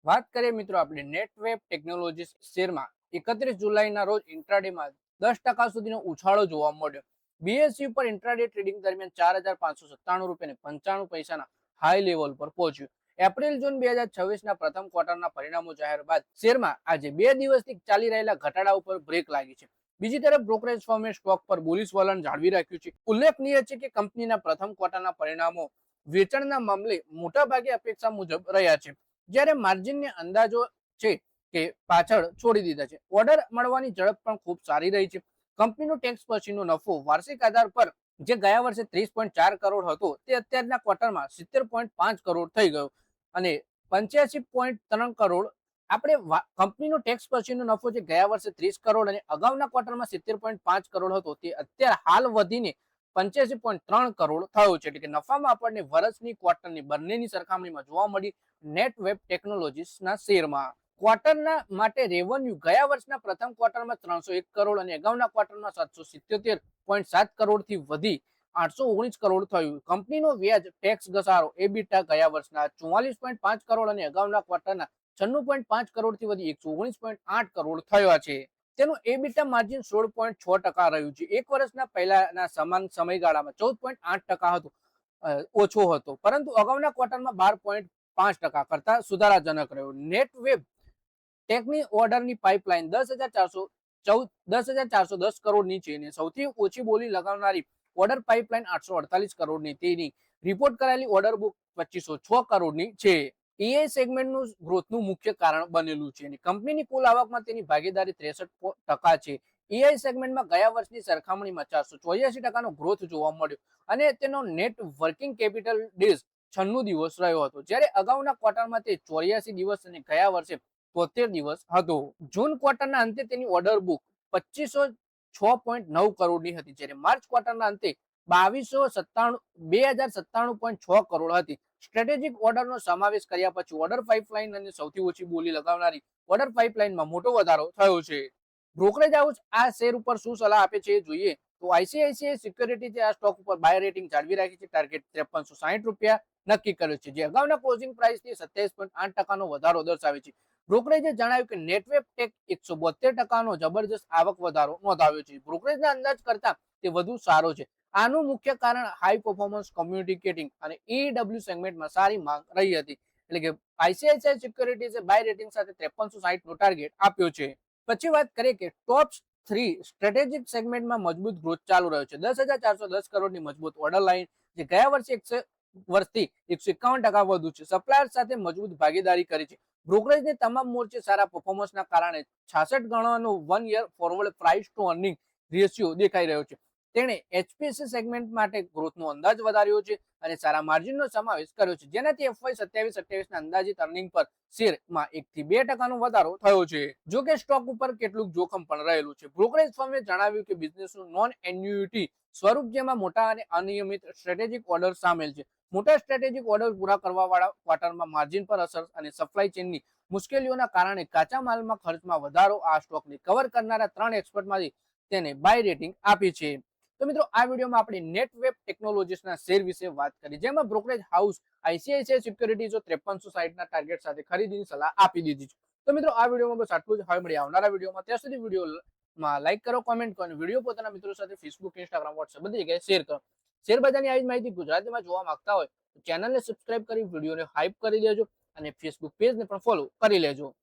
વાત કરીએ મિત્રો આપણે નેટવેબ ટેકનોલોજીસ શેરમાં 31 જુલાઈના રોજ ઇન્ટ્રાડેમાં 10% સુધીનો ઉછાળો જોવા મળ્યો. બીએસયુ પર ઇન્ટ્રાડે ટ્રેડિંગ દરમિયાન 4,597 રૂપિયા 95 પૈસાના હાઈ લેવલ પર પહોંચ્યું. એપ્રિલ જૂન 2026ના પ્રથમ ક્વાર્ટરના પરિણામો જાહેર બાદ શેરમાં આજે 2 દિવસથી ચાલી રહેલા ઘટાડા ઉપર બ્રેક લાગી છે. બીજી તરફ બ્રોકરેજ ફર્મે સ્ટોક પર બુલિશ વલણ જાળવી રાખ્યું છે. ઉલ્લેખનીય છે કે કંપનીના પ્રથમ ક્વાર્ટરના પરિણામો વેચાણના મામલે મોટાભાગે અપેક્ષા મુજબ રહ્યા છે, જ્યારે માર્જિનને અંદાજો છે કે પાછળ છોડી દીધા છે. ઓર્ડર મળવાની ઝડપ પણ ખૂબ સારી રહી છે. કંપનીનો ટેક્સ પછીનો નફો વાર્ષિક આધાર પર જે ગયા વર્ષે 30.4 કરોડ હતો તે અત્યારના ક્વાર્ટરમાં 70.5 કરોડ થઈ ગયો અને 85.3 કરોડ આપણે કંપનીનો ટેક્સ પછીનો નફો જે ગયા વર્ષે 30 કરોડ અને અગાઉના ક્વાર્ટરમાં 70.5 કરોડ હતો તે અત્યારે હાલ વધીને 85.3 કરોડ થયો છે. એટલે કે નફામાં આપણને વર્ષની ક્વાર્ટરની બંનેની સરખામણીમાં જોવા મળી નેટવેબ ટેકનોલોજીસના શેરમાં. ક્વાર્ટરના માટે રેવન્યુ ગયા વર્ષના પ્રથમ ક્વાર્ટરમાં 301 કરોડ અને અગાઉના ક્વાર્ટરમાં 777.7 કરોડથી વધી 819 કરોડ થયું. કંપનીનો વ્યાજ ટેક્સ ઘસારો એબીટા ગયા વર્ષના 44.5 કરોડ અને અગાઉના ક્વાર્ટરના 96.5 કરોડથી વધી 119.8 કરોડ થયા છે. તેનું એબીટા માર્જિન 16.6% રહ્યું છે. એક વર્ષના પહેલાના સમાન સમયગાળામાં 14.8% હતો, ઓછો હતો, પરંતુ અગાઉના ક્વાર્ટરમાં 12.5% કરતા સુધારાજનક રહ્યો. નેટવેબ ટેકની ઓર્ડરની પાઇપલાઇન 10,410 કરોડની છે અને સૌથી ઓછી બોલી લગાવનારી ઓર્ડર પાઇપલાઇન 848 કરોડની તેની રિપોર્ટ કરાયેલી ઓર્ડર બુક 2506 કરોડની છે. એઆઈ સેગમેન્ટનું ગ્રોથનું મુખ્ય કારણ બનેલું છે અને કંપનીની કુલ આવકમાં તેની ભાગીદારી 63% છે. એઆઈ સેગમેન્ટમાં ગયા વર્ષની સરખામણીમાં 484% ગ્રોથ જોવા મળ્યો અને તેનો નેટ વર્કિંગ કેપિટલ ડેઝ 96 દિવસ રહ્યો હતો, જ્યારે અગાઉના ક્વાર્ટરમાં તે 84 દિવસ અને ગયા વર્ષે 73 દિવસ હતો. જૂન ક્વાર્ટરના અંતે તેની ઓર્ડર બુક 2506.9 કરોડની હતી, જ્યારે માર્ચ ક્વાર્ટરના અંતે 2097.6 કરોડ હતી. સ્ટ્રેટેજિક ઓર્ડરનો સમાવેશ કર્યા પછી ઓર્ડર પાઇપલાઇન અને સૌથી ઓછી બોલી લગાવનારી ઓર્ડર પાઇપલાઇનમાં મોટો વધારો થયો છે. બ્રોકરેજ હાઉસ આ શેર ઉપર શું સલાહ આપે છે જોઈએ તો આઈસીઆઈસીઆઈ સિક્યોરિટીઝે આ સ્ટોક ઉપર બાય રેટિંગ જાળવી રાખી છે. ટાર્ગેટ 5360 રૂપિયા નક્કી કર્યો છે, જે અગાઉના ક્લોઝિંગ પ્રાઇસથી 27.8%નો વધારો દર્શાવે છે. બ્રોકરેજે જણાવ્યું કે નેટવેબ ટેક 172%નો જબરજસ્ત આવક વધારો નોંધાવ્યો છે. બ્રોકરેજના અંદાજ કરતા તે વધુ સારો છે. આનું મુખ્ય કારણ હાઈ પરફોર્મન્સ કોમ્યુનિકેટિંગ અને ઈડબ્લ્યુ સેગમેન્ટમાં સારી માંગ રહી હતી. એટલે કે આઈસીઆઈસીઆઈ સિક્યોરિટીઝે બાય રેટિંગ સાથે 5360 નો ટાર્ગેટ આપ્યો છે. પછી વાત કરીએ કે ટોપ 3 સ્ટ્રેટેજિક સેગમેન્ટમાં મજબૂત ગ્રોથ ચાલુ રહ્યો છે. 10,410 કરોડની મજબૂત ઓર્ડર લાઈન જે ગયા વર્ષથી 151% વધુ છે. સપ્લાયર સાથે મજબૂત ભાગીદારી કરી છે. બ્રોકરેજની તમામ મોરચે સારા પરફોર્મન્સના કારણે 66 ગણાનો 1 year forward price two earning ratio દેખાઈ રહ્યો છે. તેણે એચપીસી સેગમેન્ટ માટે ગ્રોથનો અંદાજ વધાર્યો છે અને સારા માર્જિનનો સમાવેશ કર્યો છે, જેનાથી એફવાય 27-28ના અંદાજિત અર્નિંગ પર શેરમાં 1 થી 2%નો વધારો થયો છે. જો કે સ્ટોક ઉપર કેટલુંક જોખમ પણ રહેલું છે. બ્રોકરેજ ફર્મે જણાવ્યું કે બિઝનેસનું નોન એન્યુઇટી સ્વરૂપ, જેમાં મોટા અને અનિયમિત સ્ટ્રેટેજિક ઓર્ડર સામેલ છે. મોટા સ્ટ્રેટેજિક ઓર્ડર પૂરા કરવાવાળા ક્વાર્ટરમાં માર્જિન પર અસર અને સપ્લાય ચેનની મુશ્કેલીઓના કારણે કાચા માલમાં ખર્ચમાં વધારો આ સ્ટોકને કવર કરનારા 3 એક્સપર્ટમાંથી તેને બાય રેટિંગ આપી છે. તો મિત્રો આ વિડીયોમાં આપણે નેટવેબ ટેકનોલોજીસના શેર વિશે વાત કરી, જેમાં બ્રોકરેજ હાઉસ આઈસીઆઈસીઆઈ સિક્યોરિટીઝો 5360ના ટાર્ગેટ સાથે ખરીદીની સલાહ આપી દીધી છે. તો મિત્રો આ વિડીયોમાં બસ આટલું જ. હવે મળીએ આવનારા વિડીયોમાં. ત્યાં સુધી વિડીયોમાં લાઈક કરો, કોમેન્ટ કરો અને વિડીયો પોતાના મિત્રો સાથે ફેસબુક, ઇન્સ્ટાગ્રામ, વોટ્સએપ બધી જગ્યાએ શેર કરો. શેર બજારની આવી જ માહિતી ગુજરાતીમાં જોવા માંગતા હોય તો ચેનલને સબસ્ક્રાઇબ કરી વિડીયોને હાઇપ કરી લેજો અને ફેસબુક પેજને પણ ફોલો કરી લેજો.